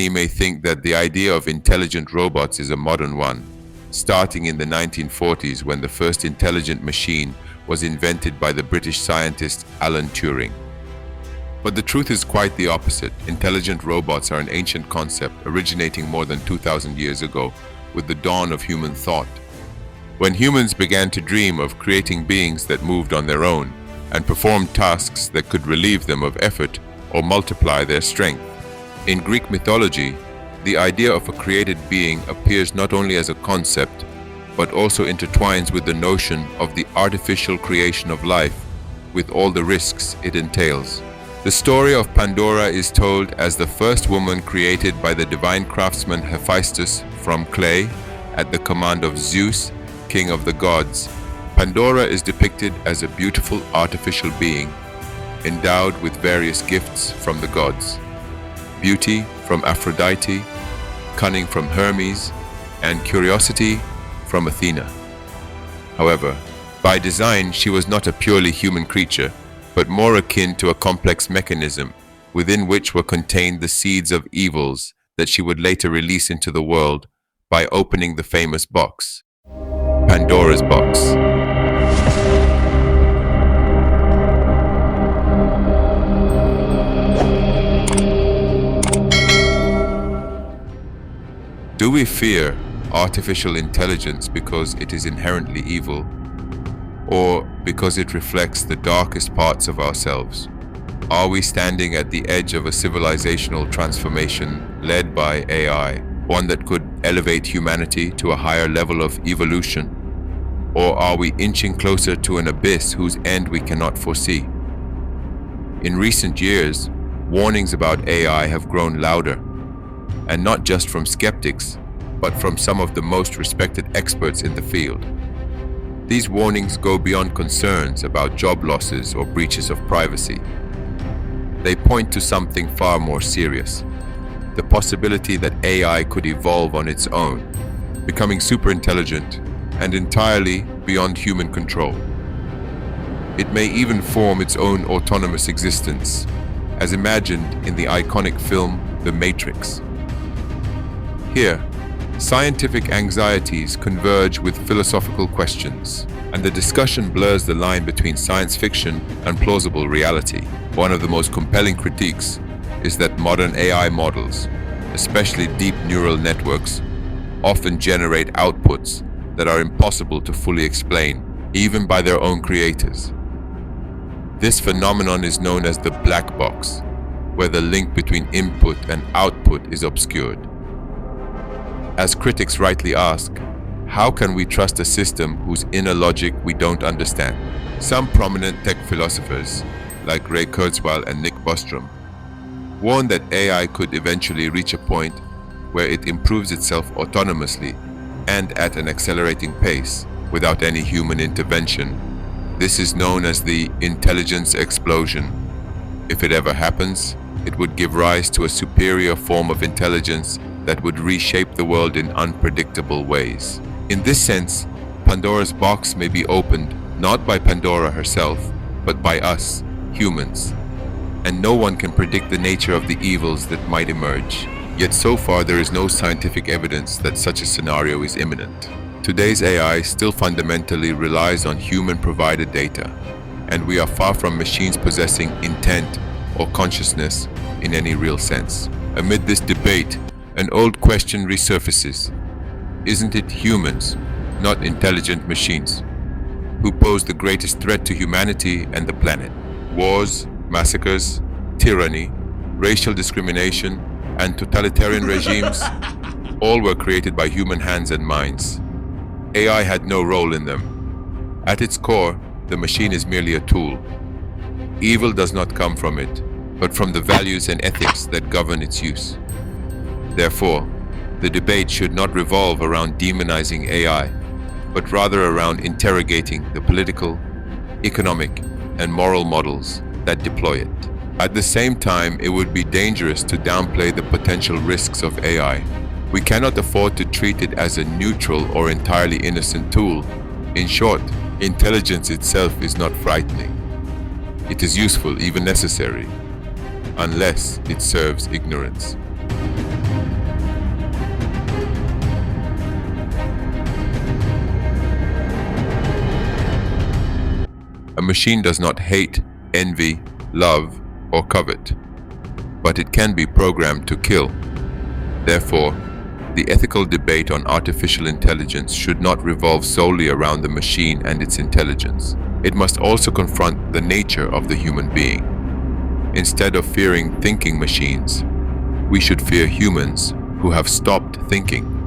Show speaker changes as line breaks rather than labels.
Many may think that the idea of intelligent robots is a modern one, starting in the 1940s when the first intelligent machine was invented by the British scientist Alan Turing. But the truth is quite the opposite. Intelligent robots are an ancient concept originating more than 2,000 years ago with the dawn of human thought, when humans began to dream of creating beings that moved on their own and performed tasks that could relieve them of effort or multiply their strength. In Greek mythology, the idea of a created being appears not only as a concept, but also intertwines with the notion of the artificial creation of life, with all the risks it entails. The story of Pandora is told as the first woman created by the divine craftsman Hephaestus from clay at the command of Zeus, king of the gods. Pandora is depicted as a beautiful artificial being, endowed with various gifts from the gods. Beauty from Aphrodite, cunning from Hermes, and curiosity from Athena. However, by design, she was not a purely human creature, but more akin to a complex mechanism within which were contained the seeds of evils that she would later release into the world by opening the famous box, Pandora's box. Do we fear artificial intelligence because it is inherently evil, or because it reflects the darkest parts of ourselves? Are we standing at the edge of a civilizational transformation led by AI, one that could elevate humanity to a higher level of evolution? Or are we inching closer to an abyss whose end we cannot foresee? In recent years, warnings about AI have grown louder, and not just from skeptics, but from some of the most respected experts in the field. These warnings go beyond concerns about job losses or breaches of privacy. They point to something far more serious: the possibility that AI could evolve on its own, becoming super intelligent and entirely beyond human control. It may even form its own autonomous existence, as imagined in the iconic film The Matrix. Here, scientific anxieties converge with philosophical questions, and the discussion blurs the line between science fiction and plausible reality. One of the most compelling critiques is that modern AI models, especially deep neural networks, often generate outputs that are impossible to fully explain, even by their own creators. This phenomenon is known as the black box, where the link between input and output is obscured. As critics rightly ask, how can we trust a system whose inner logic we don't understand? Some prominent tech philosophers, like Ray Kurzweil and Nick Bostrom, warn that AI could eventually reach a point where it improves itself autonomously and at an accelerating pace without any human intervention. This is known as the intelligence explosion. If it ever happens, it would give rise to a superior form of intelligence that would reshape the world in unpredictable ways. In this sense, Pandora's box may be opened not by Pandora herself, but by us, humans. And no one can predict the nature of the evils that might emerge. Yet so far there is no scientific evidence that such a scenario is imminent. Today's AI still fundamentally relies on human-provided data, and we are far from machines possessing intent or consciousness in any real sense. Amid this debate, an old question resurfaces. Isn't it humans, not intelligent machines, who pose the greatest threat to humanity and the planet? Wars, massacres, tyranny, racial discrimination, and totalitarian regimes all were created by human hands and minds. AI had no role in them. At its core, the machine is merely a tool. Evil does not come from it, but from the values and ethics that govern its use. Therefore, the debate should not revolve around demonizing AI, but rather around interrogating the political, economic, and moral models that deploy it. At the same time, it would be dangerous to downplay the potential risks of AI. We cannot afford to treat it as a neutral or entirely innocent tool. In short, intelligence itself is not frightening. It is useful, even necessary, unless it serves ignorance. machine does not hate, envy, love, or covet, but it can be programmed to kill. Therefore, the ethical debate on artificial intelligence should not revolve solely around the machine and its intelligence. It must also confront the nature of the human being. Instead of fearing thinking machines, we should fear humans who have stopped thinking.